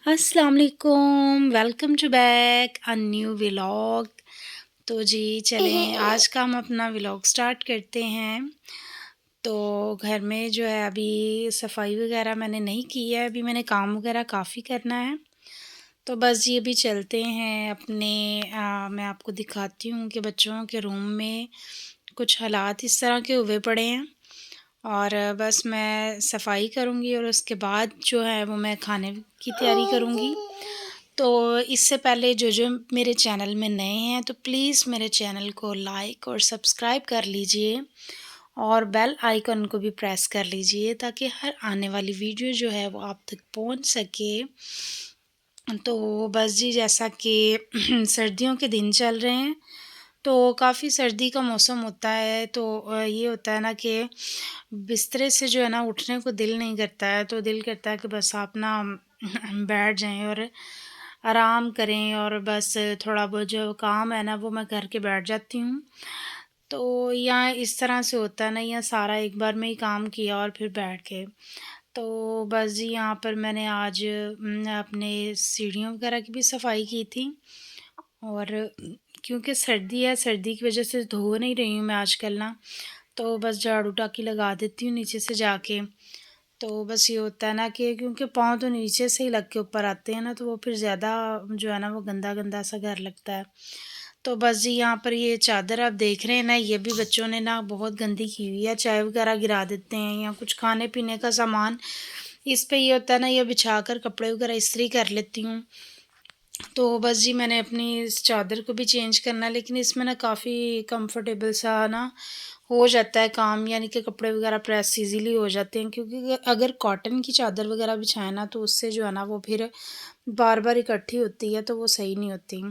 अस्सलाम वालेकुम, welcome to back a new vlog. तो जी चलें आज का हम अपना व्लॉग स्टार्ट करते हैं। तो घर में जो है अभी सफाई वगैरह मैंने नहीं की है, अभी मैंने काम वगैरह काफ़ी करना है। तो बस जी अभी चलते हैं अपने मैं आपको दिखाती हूँ कि बच्चों के रूम में कुछ हालात इस तरह के हुए पड़े हैं और बस मैं सफाई करूँगी और उसके बाद जो है वो मैं खाने की तैयारी करूँगी। तो इससे पहले जो मेरे चैनल में नए हैं तो प्लीज़ मेरे चैनल को लाइक और सब्सक्राइब कर लीजिए और बेल आइकन को भी प्रेस कर लीजिए ताकि हर आने वाली वीडियो जो है वो आप तक पहुंच सके। तो बस जी जैसा कि सर्दियों के दिन चल रहे हैं तो काफ़ी सर्दी का मौसम होता है तो ये होता है ना कि बिस्तरे से जो है ना उठने को दिल नहीं करता है, तो दिल करता है कि बस आप ना बैठ जाएं और आराम करें और बस थोड़ा बहुत जो काम है ना वो मैं करके बैठ जाती हूँ। तो यहाँ इस तरह से होता है ना, यहाँ सारा एक बार में ही काम किया और फिर बैठ गए। तो बस जी यहाँ पर मैंने आज अपने सीढ़ियों वगैरह की भी सफाई की थी और क्योंकि सर्दी है, सर्दी की वजह से धो नहीं रही हूँ मैं आजकल ना, तो बस झाड़ू टाकी लगा देती हूँ नीचे से जाके। तो बस ये होता है ना कि क्योंकि पाँव तो नीचे से ही लग के ऊपर आते हैं ना, तो वो फिर ज़्यादा जो है ना वो गंदा-गंदा सा घर लगता है। तो बस जी यहाँ पर ये चादर आप देख रहे हैं ना, ये भी बच्चों ने ना बहुत गंदी की हुई है, चाय वगैरह गिरा देते हैं या कुछ खाने-पीने का सामान इस पे ये होता है ना, ये बिछाकर कपड़े वगैरह इस्त्री कर लेती हूँ। तो बस जी मैंने अपनी इस चादर को भी चेंज करना है, लेकिन इसमें ना काफ़ी कंफर्टेबल सा ना हो जाता है काम, यानी कि कपड़े वगैरह प्रेस इजीली हो जाते हैं, क्योंकि अगर कॉटन की चादर वगैरह बिछाएं ना तो उससे जो है ना वो फिर बार बार इकट्ठी होती है तो वो सही नहीं होती।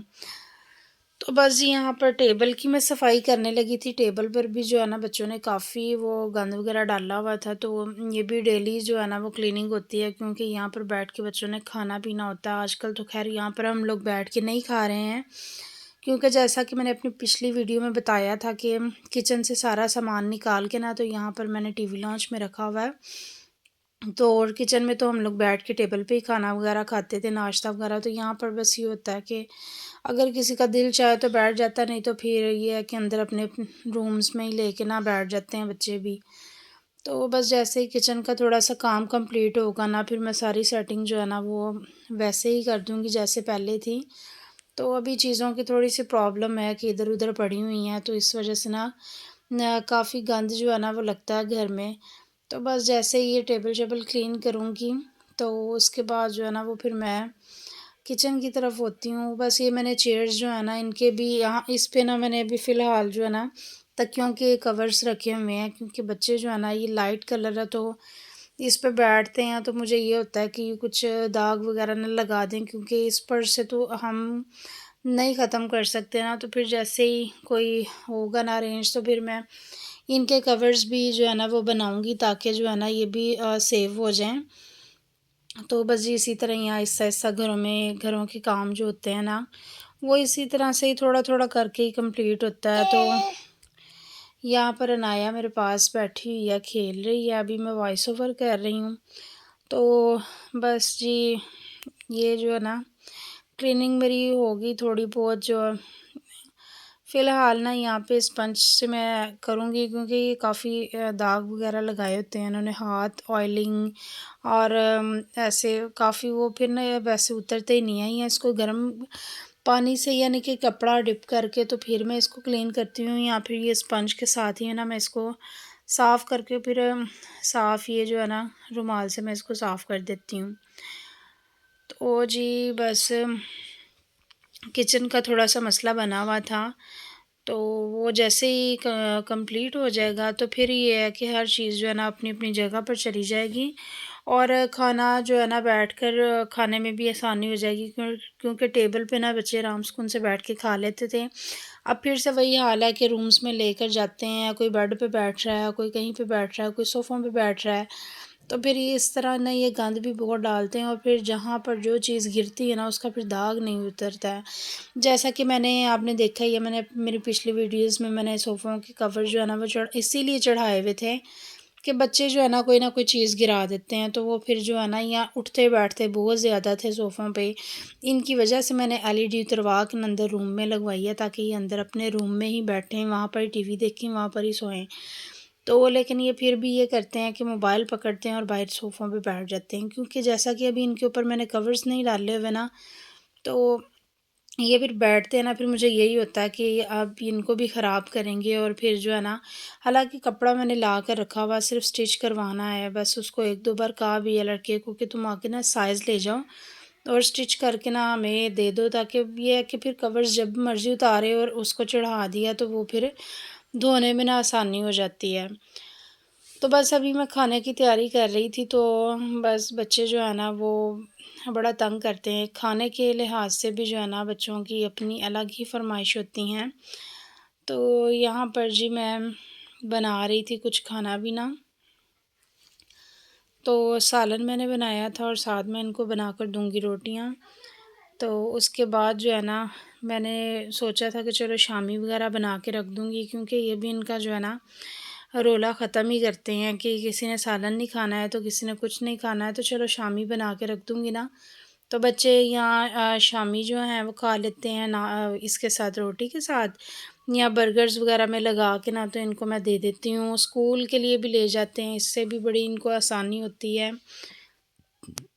तो बस जी यहाँ पर टेबल की मैं सफाई करने लगी थी, टेबल पर भी जो है ना बच्चों ने काफ़ी वो गंद वगैरह डाला हुआ था, तो ये भी डेली जो है ना वो क्लीनिंग होती है, क्योंकि यहाँ पर बैठ के बच्चों ने खाना पीना होता है। आजकल तो खैर यहाँ पर हम लोग बैठ के नहीं खा रहे हैं, क्योंकि जैसा कि मैंने अपनी पिछली वीडियो में बताया था कि किचन से सारा सामान निकाल के ना तो यहाँ पर मैंने टीवी लॉन्च में रखा हुआ है। तो और किचन में तो हम लोग बैठ के टेबल पे ही खाना वगैरह खाते थे, नाश्ता वगैरह। तो यहाँ पर बस ये होता है कि अगर किसी का दिल चाहे तो बैठ जाता है, नहीं तो फिर ये है कि अंदर अपने रूम्स में ही लेके ना बैठ जाते हैं बच्चे भी। तो बस जैसे ही किचन का थोड़ा-सा काम कंप्लीट होगा ना, फिर मैं सारी सेटिंग जो है ना वो वैसे ही कर दूँगी जैसे पहले थी। तो अभी चीज़ों की थोड़ी-सी प्रॉब्लम है कि इधर-उधर पड़ी हुई हैं, तो इस वजह से ना काफ़ी गंद जो है ना वो लगता है घर में। तो बस जैसे ही ये टेबल-शेबल क्लीन करूँगी, तो उसके बाद जो है ना वो फिर मैं किचन की तरफ होती हूँ। बस ये मैंने चेयर्स जो है ना इनके भी यहाँ इस पे ना मैंने अभी फ़िलहाल जो है ना तकियों के कवर्स रखे हुए हैं, क्योंकि बच्चे जो है ना ये लाइट कलर है तो इस पे बैठते हैं, तो मुझे ये होता है कि कुछ दाग वगैरह ना लगा दें, क्योंकि इस पर से तो हम नहीं ख़त्म कर सकते ना। तो फिर जैसे ही कोई होगा ना अरेंज तो फिर मैं इनके कवर्स भी जो है ना वो बनाऊँगी, ताकि जो है ना ये भी सेव हो जाएँ। तो बस जी इसी तरह ही आहिस्ता-आहिस्ता घरों के काम जो होते हैं ना, वो इसी तरह से ही थोड़ा-थोड़ा करके ही कंप्लीट होता है। तो यहाँ पर अनाया मेरे पास बैठी हुई है, खेल रही है, अभी मैं वॉइस ओवर कर रही हूँ। तो बस जी ये जो है ना क्लीनिंग मेरी होगी थोड़ी बहुत जो फ़िलहाल ना यहाँ पे स्पंज से मैं करूँगी, क्योंकि ये काफ़ी दाग वगैरह लगाए होते हैं इन्होंने, हाथ ऑयलिंग और ऐसे काफ़ी वो फिर ना ये वैसे उतरते ही नहीं है। या इसको गर्म पानी से यानी कि कपड़ा डिप करके तो फिर मैं इसको क्लीन करती हूँ, या फिर ये स्पंज के साथ ही है ना मैं इसको साफ़ करके फिर साफ़ ये जो है ना रुमाल से मैं इसको साफ़ कर देती हूँ। तो जी बस किचन का थोड़ा-सा मसला बना हुआ था, तो वो जैसे ही क कंप्लीट हो जाएगा तो फिर ये है कि हर चीज़ जो है ना अपनी-अपनी जगह पर चली जाएगी और खाना जो है ना बैठकर खाने में भी आसानी हो जाएगी, क्योंकि टेबल पे ना बच्चे आराम सुकून से बैठ के खा लेते थे। अब फिर से वही हाल है कि रूम्स में लेकर जाते हैं, कोई बेड पे बैठ रहा है, कोई कहीं पे बैठ रहा है, कोई सोफ़ों पे बैठ रहा है। तो फिर ये इस तरह ना ये गंद भी बहुत डालते हैं और फिर जहाँ पर जो चीज़ गिरती है ना उसका फिर दाग नहीं उतरता है। जैसा कि आपने देखा ही है, मैंने मेरी पिछली वीडियोज़ में मैंने सोफ़ों के कवर जो है ना वो इसीलिए चढ़ाए हुए थे कि बच्चे जो है ना कोई चीज़ गिरा देते हैं, तो वो फिर जो है ना यहाँ उठते-बैठते बहुत ज़्यादा थे सोफ़ों पे। इनकी वजह से मैंने एलईडी उतरवा के अंदर रूम में लगवाई है, ताकि ये अंदर अपने रूम में ही बैठें, वहाँ पर ही टीवी देखें, वहाँ पर ही सोएं। तो लेकिन ये फिर भी ये करते हैं कि मोबाइल पकड़ते हैं और बाहर सोफ़ों पे बैठ जाते हैं, क्योंकि जैसा कि अभी इनके ऊपर मैंने कवर्स नहीं डाले हुए ना, तो ये फिर बैठते हैं ना, फिर मुझे यही होता है कि अब इनको भी ख़राब करेंगे, और फिर जो है ना, हालाँकि कपड़ा मैंने ला कर रखा हुआ, सिर्फ़ स्टिच करवाना है बस। उसको 1-2 बार कहा भी है लड़के को कि तुम आके ना साइज़ ले जाओ और स्टिच करके ना हमें दे दो, ताकि ये है कि फिर कवर्स जब मर्ज़ी उतारे और उसको चढ़ा दिया, तो वो फिर धोने में ना आसानी हो जाती है। तो बस अभी मैं खाने की तैयारी कर रही थी, तो बस बच्चे जो है ना वो बड़ा तंग करते हैं। खाने के लिहाज से भी जो है ना बच्चों की अपनी अलग ही फ़रमाइश होती हैं। तो यहाँ पर जी मैं बना रही थी कुछ खाना भी ना, तो सालन मैंने बनाया था और साथ में इनको बनाकर दूँगी रोटियाँ। तो उसके बाद जो है ना, मैंने सोचा था कि चलो शामी वग़ैरह बना के रख दूँगी, क्योंकि ये भी इनका जो है ना रोला ख़त्म ही करते हैं कि किसी ने सालन नहीं खाना है, तो किसी ने कुछ नहीं खाना है, तो चलो शामी बना के रख दूँगी ना। तो बच्चे यहाँ शामी जो हैं वो खा लेते हैं ना, इसके साथ रोटी के साथ, या बर्गर्स वग़ैरह में लगा के ना, तो इनको मैं दे देती हूँ। स्कूल के लिए भी ले जाते हैं, इससे भी बड़ी इनको आसानी होती है।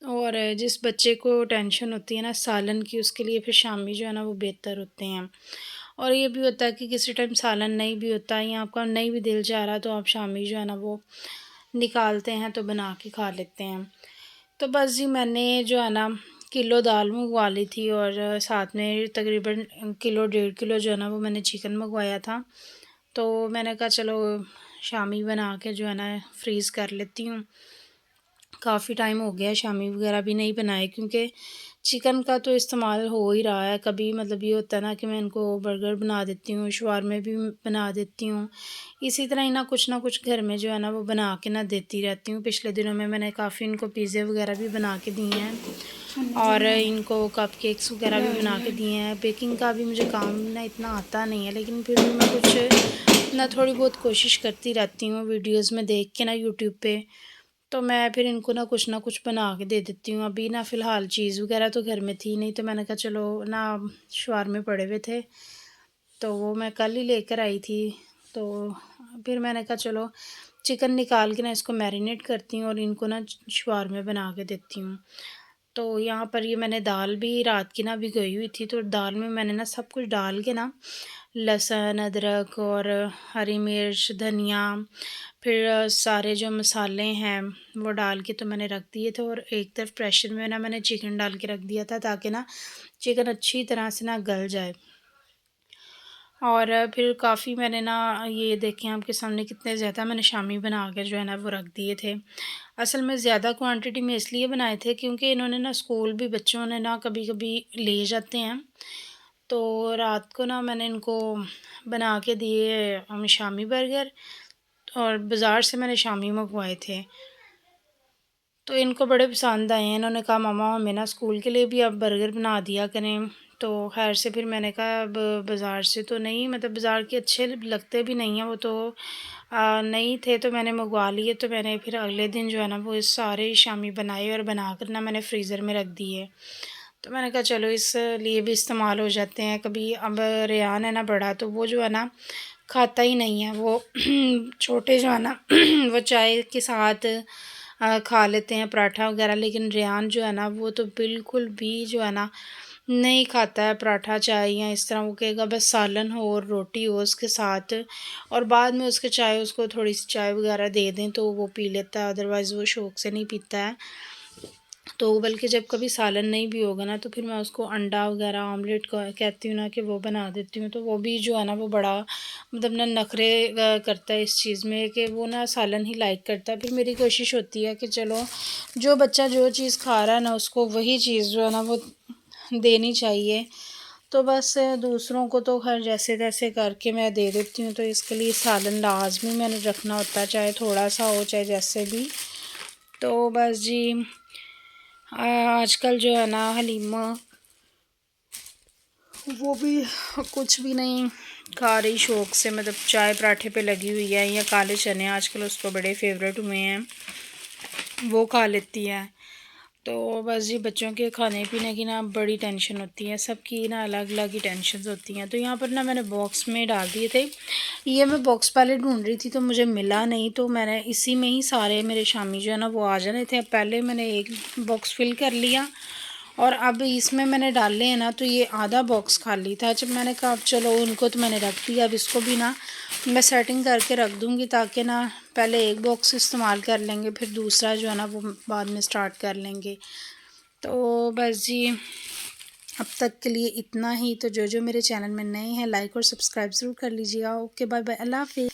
और जिस बच्चे को टेंशन होती है ना सालन की, उसके लिए फिर शामी जो है ना वो बेहतर होते हैं। और ये भी होता है कि किसी टाइम सालन नहीं भी होता है, या आपका नहीं भी दिल चाह रहा, तो आप शामी जो है ना वो निकालते हैं, तो बना के खा लेते हैं। तो बस जी मैंने जो है ना किलो दाल मंगवा ली थी, और साथ में तकरीबन किलो 1.5 किलो जो है ना वो मैंने चिकन मंगवाया था। तो मैंने कहा चलो शामी बना के जो है ना फ्रीज़ कर लेती हूँ। काफ़ी टाइम हो गया है शामी वग़ैरह भी नहीं बनाए, क्योंकि चिकन का तो इस्तेमाल हो ही रहा है। कभी मतलब ये होता है ना कि मैं इनको बर्गर बना देती हूँ, शवारमे भी बना देती हूँ। इसी तरह ही ना कुछ घर में जो है ना वो बना के ना देती रहती हूँ। पिछले दिनों में मैंने काफ़ी इनको पिज़्ज़े वग़ैरह भी बना के दिए हैं, और इनको कपकेक्स वग़ैरह भी बना के दिए हैं। बेकिंग का भी मुझे काम ना इतना आता नहीं है, लेकिन फिर भी मैं कुछ ना थोड़ी बहुत कोशिश करती रहती हूँ वीडियोज़ में देख के ना यूट्यूब पे। तो मैं फिर इनको ना कुछ बना के दे देती हूँ। अभी ना फ़िलहाल चीज़ वग़ैरह तो घर में थी नहीं, तो मैंने कहा चलो ना शवारमे पड़े हुए थे, तो वो मैं कल ही लेकर आई थी। तो फिर मैंने कहा चलो चिकन निकाल के ना इसको मैरिनेट करती हूँ, और इनको ना शवारमे बना के देती हूँ। तो यहाँ पर ये मैंने दाल भी रात की ना भिगोई हुई थी, तो दाल में मैंने ना सब कुछ डाल के ना, लहसुन, अदरक और हरी मिर्च, धनिया, फिर सारे जो मसाले हैं वो डाल के तो मैंने रख दिए थे, और एक तरफ प्रेशर में ना मैंने चिकन डाल के रख दिया था, ताकि ना चिकन अच्छी तरह से ना गल जाए। और फिर काफ़ी मैंने ना ये देखें आपके सामने कितने ज़्यादा मैंने शामी बना के जो है ना वो रख दिए थे। असल में ज़्यादा क्वांटिटी में इसलिए बनाए थे, क्योंकि इन्होंने ना स्कूल भी बच्चों ने ना कभी-कभी ले जाते हैं। तो रात को ना मैंने इनको बना के दिए शामी बर्गर, और बाज़ार से मैंने शामी मंगवाए थे। तो इनको बड़े पसंद आए हैं। इन्होंने कहा मम्मा हमें ना स्कूल के लिए भी आप बर्गर बना दिया करें। तो ख़ैर से फिर मैंने कहा अब बाज़ार से तो नहीं, मतलब बाज़ार के अच्छे लगते भी नहीं हैं वो, तो नहीं थे तो मैंने मंगवा लिए। तो मैंने फिर अगले दिन जो है ना वो सारे शामी बनाए, और बनाकर ना मैंने फ्रीज़र में रख दिए। तो मैंने कहा चलो इस लिए भी इस्तेमाल हो जाते हैं। कभी अब रेहान है ना बड़ा, तो वो जो है ना खाता ही नहीं है वो छोटे जो है ना वो चाय के साथ खा लेते हैं पराठा वगैरह, लेकिन रेहान जो है ना वो तो बिल्कुल भी जो है ना नहीं खाता है पराठा चाय या इस तरह। वो कहेगा बस सालन हो और रोटी हो उसके साथ, और बाद में उसके चाय उसको थोड़ी सी चाय वगैरह दे दें तो वो पी लेता है, अदरवाइज़ वो शौक़ से नहीं पीता है। तो बल्कि जब कभी सालन नहीं भी होगा ना, तो फिर मैं उसको अंडा वगैरह ऑमलेट कहती हूँ ना कि वो बना देती हूँ, तो वो भी जो है ना वो बड़ा मतलब ना नखरे करता है इस चीज़ में कि वो ना सालन ही लाइक करता है। फिर मेरी कोशिश होती है कि चलो जो बच्चा जो चीज़ खा रहा है ना उसको वही चीज़ जो है ना वो देनी चाहिए। तो बस दूसरों को तो खैर जैसे-तैसे करके मैं दे देती हूँ, तो इसके लिए सालन लाज़मी मैंने रखना होता है, चाहे थोड़ा-सा हो, चाहे जैसे भी। तो बस जी आजकल जो है ना हलीमा वो भी कुछ भी नहीं खा रही शौक़ से, मतलब चाय पराठे पे लगी हुई है, या काले चने आजकल उसको बड़े फेवरेट हुए हैं, वो खा लेती है। तो बस जी बच्चों के खाने पीने की ना बड़ी टेंशन होती है, सबकी ना अलग अलग ही टेंशन होती हैं। तो यहाँ पर ना मैंने बॉक्स में डाल दिए थे। ये मैं बॉक्स पहले ढूंढ रही थी तो मुझे मिला नहीं, तो मैंने इसी में ही सारे मेरे शामी जो है ना वो आ जाने थे। अब पहले मैंने एक बॉक्स फिल कर लिया और अब इसमें मैंने डाले हैं ना, तो ये आधा बॉक्स खाली था। जब मैंने कहा अब चलो उनको तो मैंने रख दिया, अब इसको भी ना मैं सेटिंग करके रख दूँगी, ताकि ना पहले एक बॉक्स इस्तेमाल कर लेंगे, फिर दूसरा जो है ना वो बाद में स्टार्ट कर लेंगे। तो बस जी अब तक के लिए इतना ही। तो जो जो मेरे चैनल में नए हैं लाइक और सब्सक्राइब ज़रूर कर लीजिएगा। ओके बाय बाय, अल्लाह हाफ़िज़।